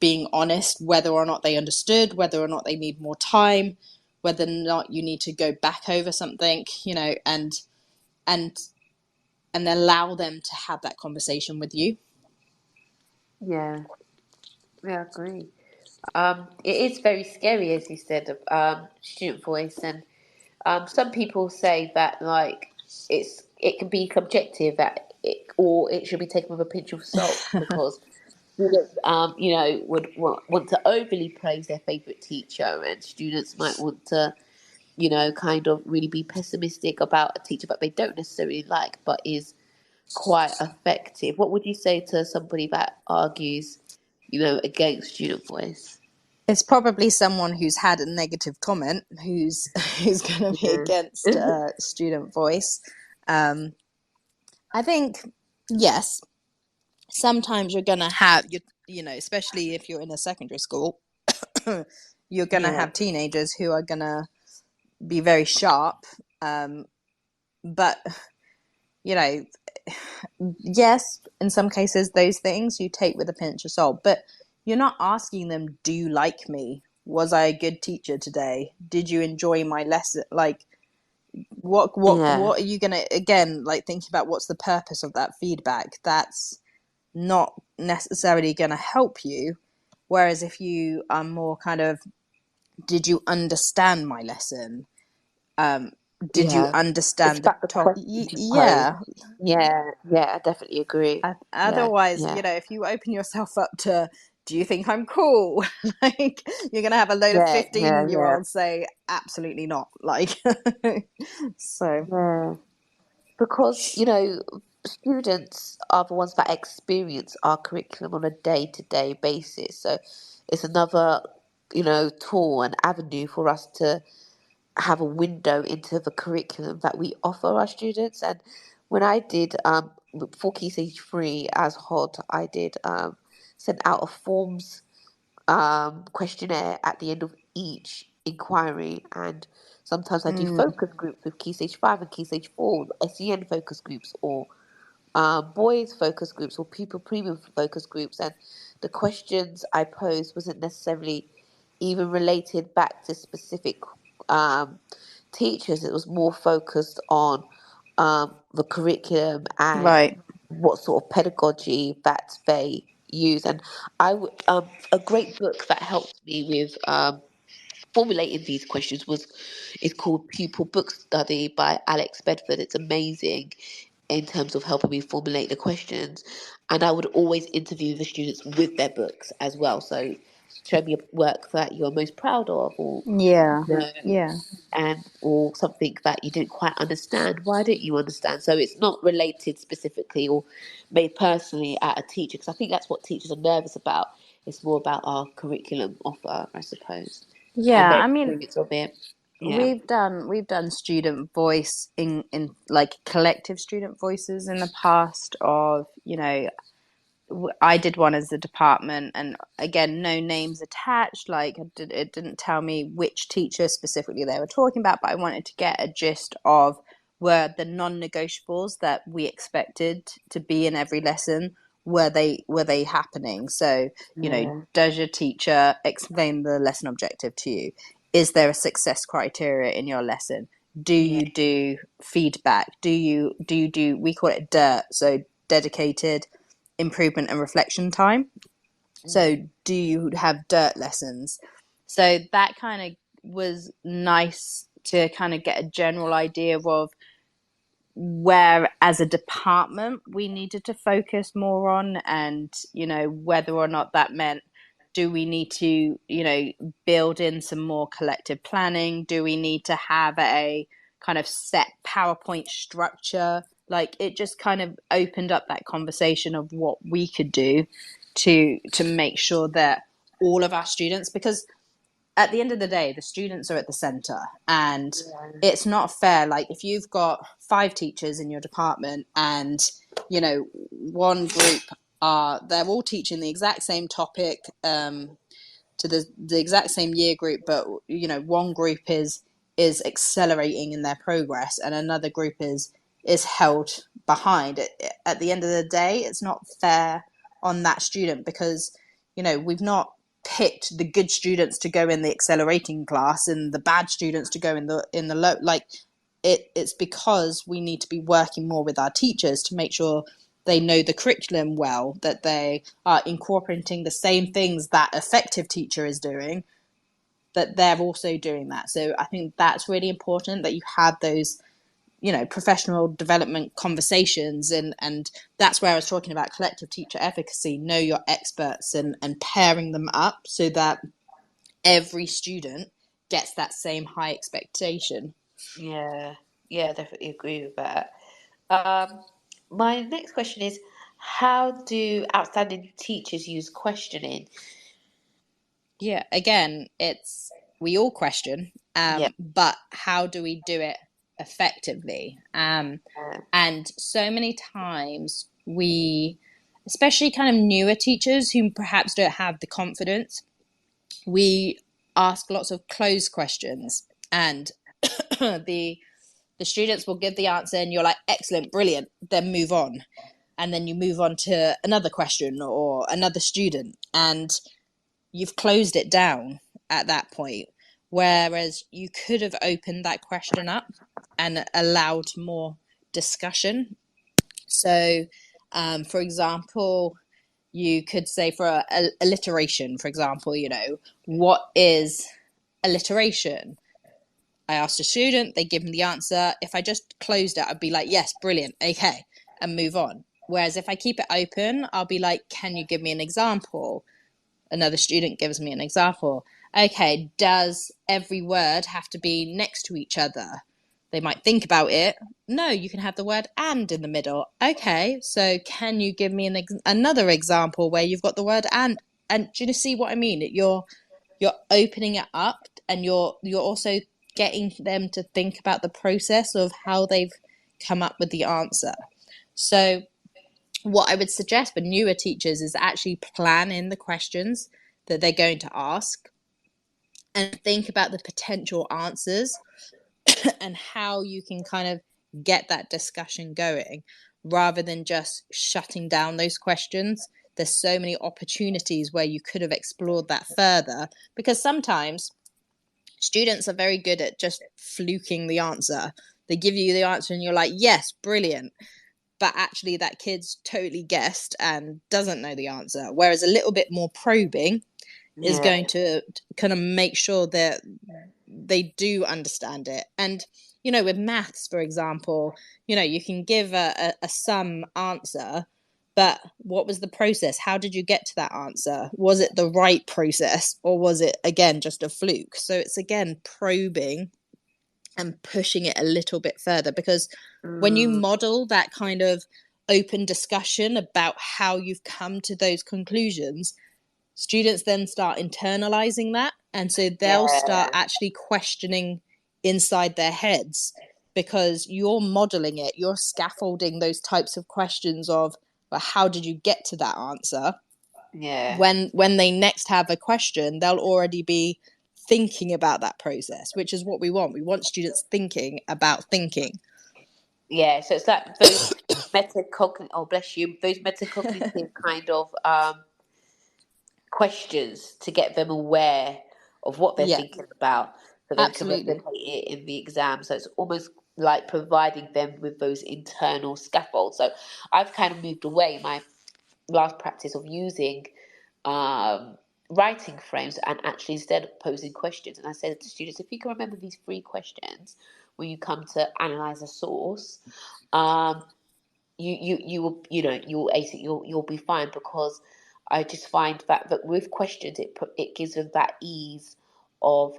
being honest whether or not they understood, whether or not they need more time, whether or not you need to go back over something, and allow them to have that conversation with you. I agree. It is very scary, as you said, student voice, and some people say that it can be subjective, or it should be taken with a pinch of salt, because students, would want to overly praise their favorite teacher, and students might want to, kind of really be pessimistic about a teacher that they don't necessarily like, but is quite effective. What would you say to somebody that argues, against student voice? It's probably someone who's had a negative comment who's going to be against student voice. I think, yes, sometimes you're going to have, especially if you're in a secondary school, you're going to have teenagers who are going to be very sharp. But, yes, in some cases, those things you take with a pinch of salt. But you're not asking them, do you like me? Was I a good teacher today? Did you enjoy my lesson? What are you going to, again, thinking about what's the purpose of that feedback? That's not necessarily going to help you. Whereas if you are more kind of, did you understand my lesson? Did you understand the topic? Yeah, I definitely agree. Otherwise, if you open yourself up to, do you think I'm cool? You're going to have a load of 15-year-olds say, absolutely not. So. Because, students are the ones that experience our curriculum on a day-to-day basis. So it's another, tool and avenue for us to have a window into the curriculum that we offer our students. And when I did, for Key Stage 3 as HOD, I did send out a forms questionnaire at the end of each inquiry, and sometimes I do focus groups with Key Stage 5 and Key Stage 4, SEN focus groups, or boys focus groups, or pupil premium focus groups, and the questions I posed wasn't necessarily even related back to specific teachers. It was more focused on the curriculum and what sort of pedagogy that they use. And a great book that helped me with formulating these questions is called Pupil Book Study by Alex Bedford. It's amazing in terms of helping me formulate the questions, and I would always interview the students with their books as well. So show me a work that you're most proud of, or or something that you didn't quite understand. Why didn't you understand? So it's not related specifically or made personally at a teacher, because I think that's what teachers are nervous about. It's more about our curriculum offer, I suppose. Yeah, I mean, of it. We've done student voice in collective student voices in the past of, I did one as a department, and again, no names attached. Like it didn't tell me which teacher specifically they were talking about, but I wanted to get a gist of were the non-negotiables that we expected to be in every lesson, were they happening? So, does your teacher explain the lesson objective to you? Is there a success criteria in your lesson? Do you do feedback? Do you do, we call it DIRT, so dedicated improvement and reflection time. So do you have DIRT lessons? So that kind of was nice to kind of get a general idea of where as a department we needed to focus more on, and whether or not that meant, do we need to build in some more collective planning? Do we need to have a kind of set PowerPoint structure? Like, it just kind of opened up that conversation of what we could do to make sure that all of our students, because at the end of the day, the students are at the center, and it's not fair. Like, if you've got 5 teachers in your department and, one group they're all teaching the exact same topic to the exact same year group, but, one group is accelerating in their progress and another group is held behind. At the end of the day, it's not fair on that student, because, we've not picked the good students to go in the accelerating class and the bad students to go in the low. Like, it's because we need to be working more with our teachers to make sure they know the curriculum well, that they are incorporating the same things that effective teacher is doing, that they're also doing that. So I think that's really important, that you have those professional development conversations, and that's where I was talking about collective teacher efficacy. Know your experts and pairing them up so that every student gets that same high expectation. Yeah, definitely agree with that. My next question is, how do outstanding teachers use questioning? Yeah, again, we all question, but how do we do it effectively? And so many times we, especially kind of newer teachers who perhaps don't have the confidence, we ask lots of closed questions, and the students will give the answer and you're like, excellent, brilliant, then move on. And then you move on to another question or another student, and you've closed it down at that point. Whereas you could have opened that question up and allowed more discussion. So, for example, you could say for alliteration, for example, what is alliteration? I asked a student, they give me the answer. If I just closed it, I'd be like, yes, brilliant, okay, and move on. Whereas if I keep it open, I'll be like, can you give me an example? Another student gives me an example. Okay, does every word have to be next to each other? They might think about it. No, you can have the word and in the middle. Okay, so can you give me another example where you've got the word and? And do you see what I mean? You're opening it up, and you're also getting them to think about the process of how they've come up with the answer. So what I would suggest for newer teachers is actually plan in the questions that they're going to ask and think about the potential answers and how you can kind of get that discussion going, rather than just shutting down those questions. There's so many opportunities where you could have explored that further, because sometimes students are very good at just fluking the answer. They give you the answer and you're like, yes, brilliant. But actually that kid's totally guessed and doesn't know the answer. Whereas a little bit more probing is going to kind of make sure that they do understand it. And, with maths, for example, you can give a sum answer, but what was the process? How did you get to that answer? Was it the right process, or was it, again, just a fluke? So it's, again, probing and pushing it a little bit further, because when you model that kind of open discussion about how you've come to those conclusions, students then start internalizing that, and so they'll start actually questioning inside their heads, because you're modeling it, you're scaffolding those types of questions of but how did you get to that answer? Yeah. When they next have a question, they'll already be thinking about that process, which is what we want. We want students thinking about thinking. Yeah, so it's like those metacognitive, oh bless you, those metacognitive kind of questions to get them aware of what they're Yeah, thinking about, so they can absolutely. replicate it in the exam. So it's almost like providing them with those internal scaffolds. So I've kind of moved away my last practice of using um, writing frames and actually instead of posing questions. And I said to students, if you can remember these 3 questions when you come to analyze a source, um, you will, you'll ace it, you'll be fine, because I just find that with questions it gives them that ease of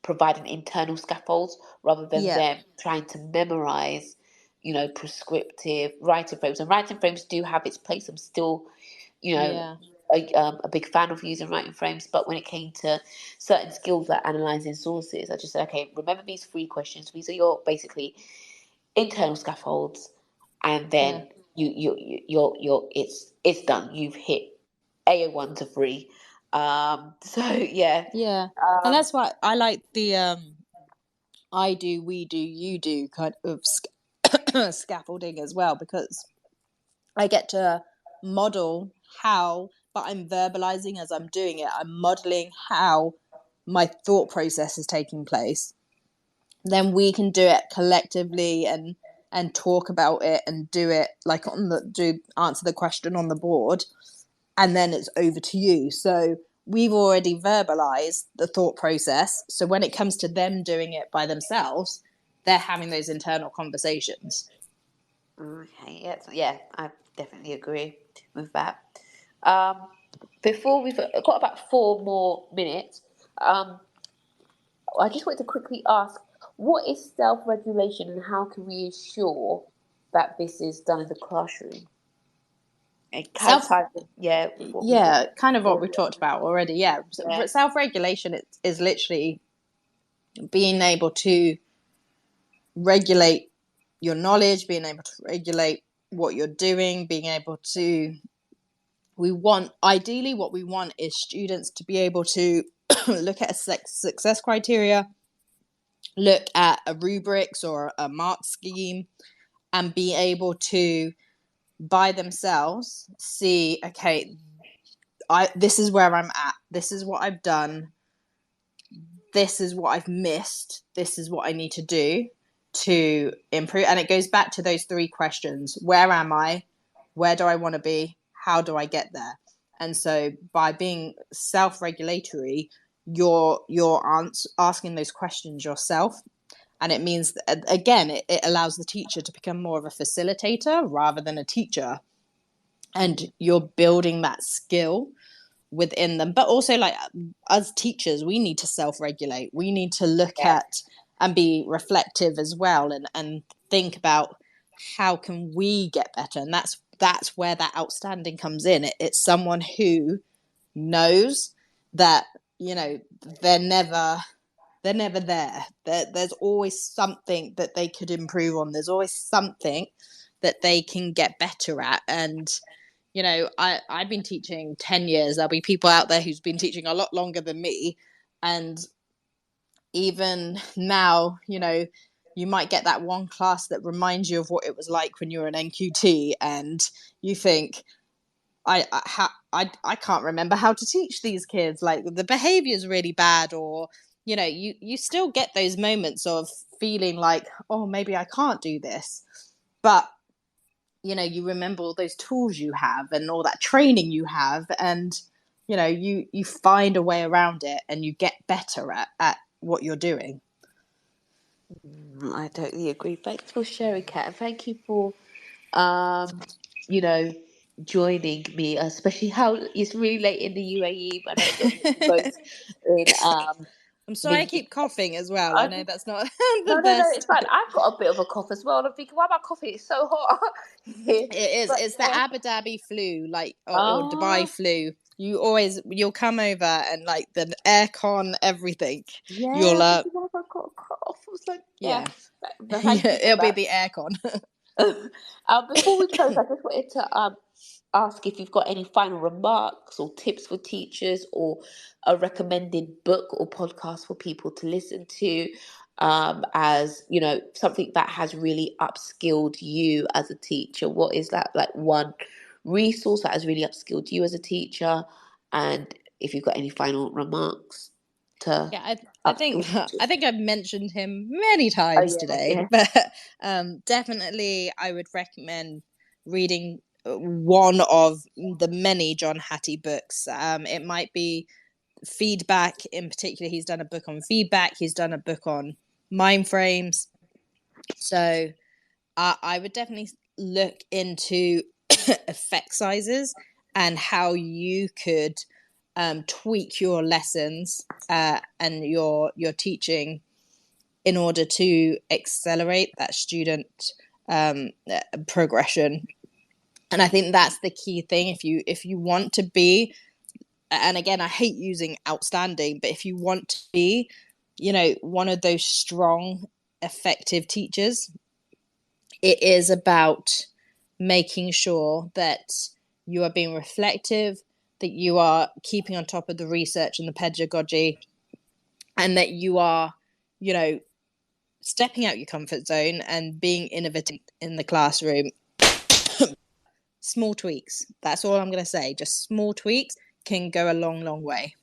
providing internal scaffolds rather than Yeah, them trying to memorize prescriptive writing frames. And writing frames do have its place. I'm still you know yeah, a big fan of using writing frames, but when it came to certain skills like analyzing sources, I just said, okay, remember these 3 questions. These are your basically internal scaffolds, and yeah, then you're it's done. You've hit AO1 to 3. So yeah. yeah. And Um, that's why I like the I do, we do, you do kind of scaffolding as well, because I get to model how, but I'm verbalizing as I'm doing it. I'm modeling how my thought process is taking place. Then we can do it collectively and talk about it and do it like answer the question on the board, and then it's over to you. So we've already verbalized the thought process. So when it comes to them doing it by themselves, they're having those internal conversations. okay, yeah, I definitely agree with that. Um, Before we've got about 4 more minutes, I just wanted to quickly ask, what is self-regulation and how can we ensure that this is done in the classroom? It kind of Self ties in, yeah, with what we talked Yeah, kind of what we about. talked about already. Yeah, Yeah, self-regulation is literally being able to regulate your knowledge, being able to regulate what you're doing, being able to. Ideally, what we want is students to be able to look at a success criteria, look at a rubrics or a mark scheme, and be able to by themselves see, okay, this is where I'm at, this is what I've done, this is what I've missed, this is what I need to do to improve. And it goes back to those 3 questions: where am I, where do I want to be, how do I get there? And so by being self-regulatory, you're asking those questions yourself, and it means that, again, it allows the teacher to become more of a facilitator rather than a teacher, and you're building that skill within them. But also, like, as teachers, we need to self-regulate, we need to look yeah. at and be reflective as well, and think about how can we get better. And that's where that outstanding comes in. It's someone who knows that, they're never there. There's always something that they could improve on. There's always something that they can get better at. And I've been teaching 10 years. There'll be people out there who's been teaching a lot longer than me. And even now, you might get that one class that reminds you of what it was like when you were an NQT, and you think, I can't remember how to teach these kids. Like, the behavior is really bad, or you still get those moments of feeling like, oh, maybe I can't do this, but you remember all those tools you have and all that training you have, and you find a way around it, and you get better at what you're doing. I totally agree. Thanks for sharing, Kat, and thank you for um, you know, joining me, especially how it's really late in the UAE. I know you're both in I'm sorry I Minsk. keep coughing as well. I know that's not No, the no, no, it's best. fine. I've got a bit of a cough as well. And I'm thinking, why am I coughing? It's so hot here. It is. But It's the yeah. Abu Dhabi flu, like, or Dubai Oh, flu. You'll come over, and like the aircon, everything. yeah. You'll I'm thinking, why have I got a cough? I was like, yeah. yeah, But thank yeah. you for It'll be that. the aircon. Before we close, I just wanted to ask if you've got any final remarks or tips for teachers, or a recommended book or podcast for people to listen to, as you know, something that has really upskilled you as a teacher. What is that, like, one resource that has really upskilled you as a teacher? And if you've got any final remarks to Yeah, I think upskill I teachers. think I've mentioned him many Oh times yeah, today, yeah. but definitely I would recommend reading one of the many John Hattie books. It might be feedback in particular. He's done a book on feedback. He's done a book on mind frames. So I would definitely look into effect sizes and how you could tweak your lessons and your teaching in order to accelerate that student progression. And I think that's the key thing. If you want to be, and again, I hate using outstanding, but if you want to be, you know, one of those strong, effective teachers, it is about making sure that you are being reflective, that you are keeping on top of the research and the pedagogy, and that you are, you know, stepping out your comfort zone and being innovative in the classroom. Small tweaks. That's all I'm going to say. Just small tweaks can go a long, long way.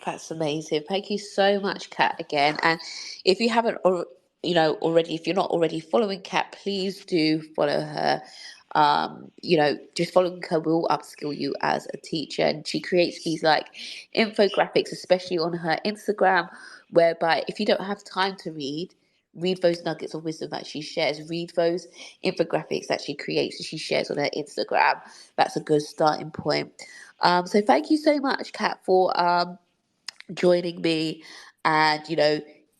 That's amazing. Thank you so much, Kat, again. And if you haven't, already, if you're not already following Kat, please do follow her. Just following her will upskill you as a teacher. And she creates these like infographics, especially on her Instagram, whereby if you don't have time to read those nuggets of wisdom that she shares, read those infographics that she creates and she shares on her Instagram. That's a good starting point. So thank you so much, Kat, for joining me and,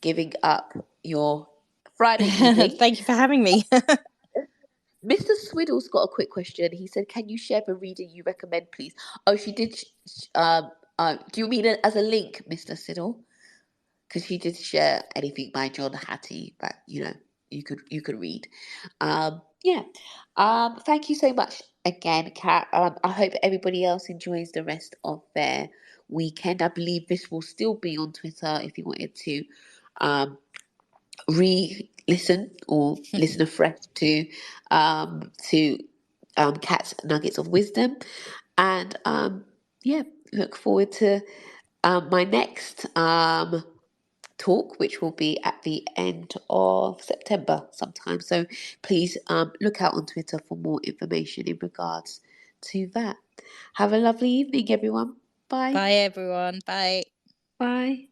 giving up your Friday evening. Thank you for having me. Mr. Swiddle's got a quick question. He said, "Can you share the reading you recommend, please?" Oh, she did. Do you mean it as a link, Mr. Siddle? Because she did share anything by John Hattie that you could read. Yeah. Thank you so much again, Kat. I hope everybody else enjoys the rest of their weekend. I believe this will still be on Twitter if you wanted to um re-listen or listen afresh to Kat's Nuggets of Wisdom. And yeah, look forward to my next talk, which will be at the end of September sometime. So please look out on Twitter for more information in regards to that. Have a lovely evening, everyone. Bye. Bye, everyone. Bye. Bye.